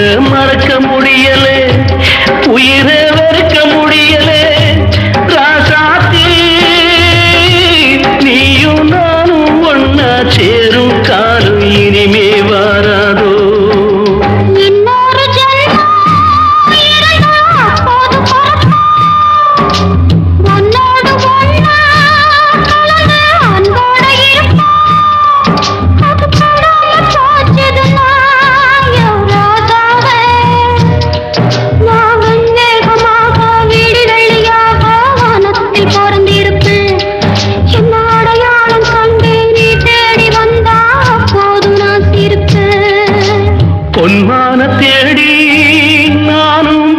மறக்க முடியலே, உயிரை வெறுக்க முடியலே. ராசாத்தி நீயும் நானும் ஒன்னா சேரும் காலம் இனிமே வாராதோ. பொன்மான தேடி நானும்